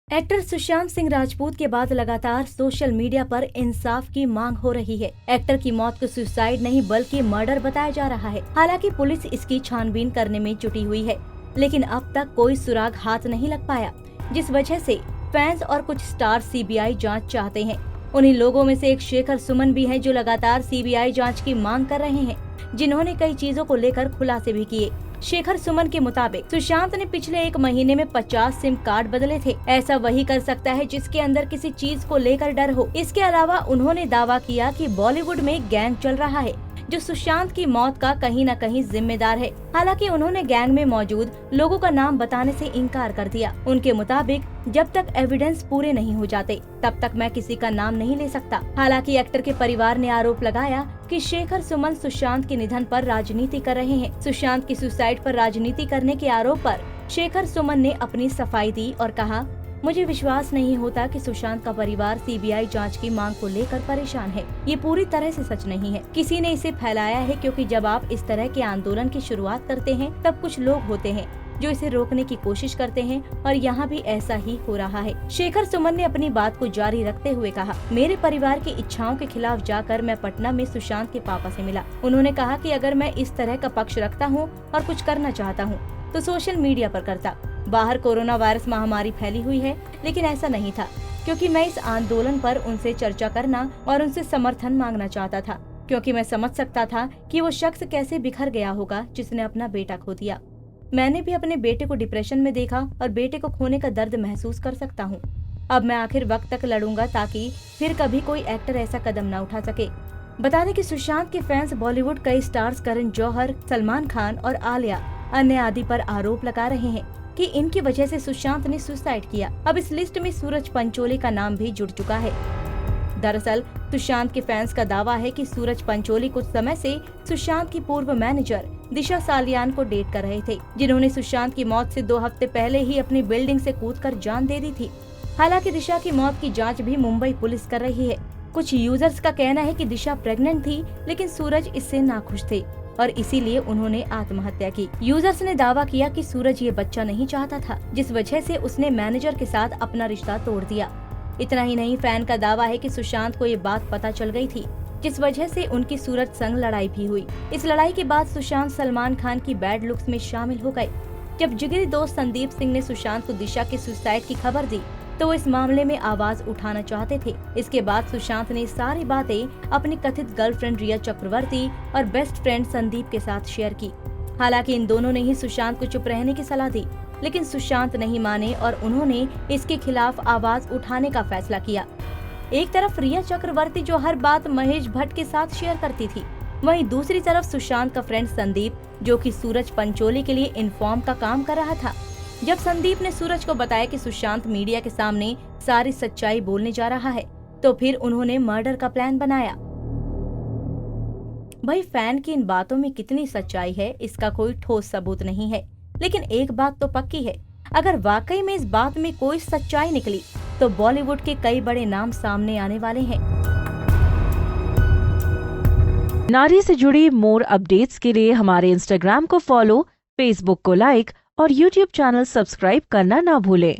Actor Sushant Singh Rajput के बाद लगातार सोशल मीडिया पर इंसाफ की मांग हो रही है। एक्टर की मौत को सुसाइड नहीं बल्कि मर्डर बताया जा रहा है। हालांकि पुलिस इसकी छानबीन करने में जुटी हुई है, लेकिन अब तक कोई सुराग हाथ नहीं लग पाया, जिस वजह से फैंस और कुछ स्टार सीबीआई जांच चाहते हैं। उन्हीं लोगों में से एक शेखर सुमन भी है, जो लगातार सीबीआई जांच की मांग कर रहे हैं, जिन्होंने कई चीजों को लेकर खुलासे भी किए। शेखर सुमन के मुताबिक सुशांत ने पिछले 1 महीने में 50 सिम कार्ड बदले थे। ऐसा वही कर सकता है जिसके अंदर किसी चीज को लेकर डर हो। इसके अलावा उन्होंने दावा किया कि बॉलीवुड में गैंग चल रहा है, जो सुशांत की मौत का कहीं न कहीं जिम्मेदार है। हालांकि उन्होंने गैंग में मौजूद लोगों का नाम बताने से इनकार कर दिया। उनके मुताबिक जब तक एविडेंस पूरे नहीं हो जाते तब तक मैं किसी का नाम नहीं ले सकता। हालांकि एक्टर के परिवार ने आरोप लगाया कि शेखर सुमन सुशांत के निधन पर राजनीति कर रहे हैं। सुशांत की सुसाइड पर राजनीति करने के आरोप पर शेखर सुमन ने अपनी सफाई दी और कहा, मुझे विश्वास नहीं होता कि सुशांत का परिवार सीबीआई जांच की मांग को लेकर परेशान है। ये पूरी तरह से सच नहीं है। किसी ने इसे फैलाया है, क्योंकि जब आप इस तरह के आंदोलन की शुरुआत करते हैं तब कुछ लोग होते हैं जो इसे रोकने की कोशिश करते हैं, और यहाँ भी ऐसा ही हो रहा है। शेखर सुमन ने अपनी बात को जारी रखते हुए कहा, मेरे परिवार की इच्छाओं के खिलाफ जाकर मैं पटना में सुशांत के पापा से मिला। उन्होंने कहा कि अगर मैं इस तरह का पक्ष रखता हूँ और कुछ करना चाहता हूँ तो सोशल मीडिया पर करता। बाहर कोरोना वायरस महामारी फैली हुई है, लेकिन ऐसा नहीं था, क्योंकि मैं इस आंदोलन पर उनसे चर्चा करना और उनसे समर्थन मांगना चाहता था, क्योंकि मैं समझ सकता था कि वो शख्स कैसे बिखर गया होगा जिसने अपना बेटा खो दिया। मैंने भी अपने बेटे को डिप्रेशन में देखा और बेटे को खोने का दर्द महसूस कर सकता हूँ। अब मैं आखिर वक्त तक लड़ूंगा ताकि फिर कभी कोई एक्टर ऐसा कदम न उठा सके। बता दें कि सुशांत के फैंस बॉलीवुड कई स्टार्स करण जौहर, सलमान खान और आलिया अन्य आदि पर आरोप लगा रहे हैं कि इनकी वजह से सुशांत ने सुसाइड किया। अब इस लिस्ट में सूरज पंचोली का नाम भी जुड़ चुका है। दरअसल सुशांत के फैंस का दावा है कि सूरज पंचोली कुछ समय से सुशांत की पूर्व मैनेजर दिशा सालियान को डेट कर रहे थे, जिन्होंने सुशांत की मौत से 2 हफ्ते पहले ही अपनी बिल्डिंग से कूदकर जान दे दी थी। हालांकि दिशा की मौत की जांच भी मुंबई पुलिस कर रही है। कुछ यूजर्स का कहना है कि दिशा प्रेग्नेंट थी, लेकिन सूरज इससे नाखुश थे और इसीलिए उन्होंने आत्महत्या की। यूजर्स ने दावा किया कि सूरज ये बच्चा नहीं चाहता था, जिस वजह से उसने मैनेजर के साथ अपना रिश्ता तोड़ दिया। इतना ही नहीं, फैन का दावा है कि सुशांत को ये बात पता चल गई थी, जिस वजह से उनकी सूरज संग लड़ाई भी हुई। इस लड़ाई के बाद सुशांत सलमान खान की बैड लुक्स में शामिल हो गए। जब जिगरी दोस्त संदीप सिंह ने सुशांत को दिशा के सुसाइड की खबर दी तो वो इस मामले में आवाज उठाना चाहते थे। इसके बाद सुशांत ने सारी बातें अपनी कथित गर्लफ्रेंड रिया चक्रवर्ती और बेस्ट फ्रेंड संदीप के साथ शेयर की। हालांकि इन दोनों ने ही सुशांत को चुप रहने की सलाह दी, लेकिन सुशांत नहीं माने और उन्होंने इसके खिलाफ आवाज उठाने का फैसला किया। एक तरफ रिया चक्रवर्ती जो हर बात महेश भट्ट के साथ शेयर करती थी, वहीं दूसरी तरफ सुशांत का फ्रेंड संदीप, जो कि सूरज पंचोली के लिए इन्फॉर्म का काम कर रहा था। जब संदीप ने सूरज को बताया कि सुशांत मीडिया के सामने सारी सच्चाई बोलने जा रहा है, तो फिर उन्होंने मर्डर का प्लान बनाया। भाई, फैन की इन बातों में कितनी सच्चाई है इसका कोई ठोस सबूत नहीं है, लेकिन एक बात तो पक्की है, अगर वाकई में इस बात में कोई सच्चाई निकली तो बॉलीवुड के कई बड़े नाम सामने आने वाले हैं। नारी से जुड़ी मोर अपडेट्स के लिए हमारे इंस्टाग्राम को फॉलो, फेसबुक को लाइक और यूट्यूब चैनल सब्सक्राइब करना ना भूलें।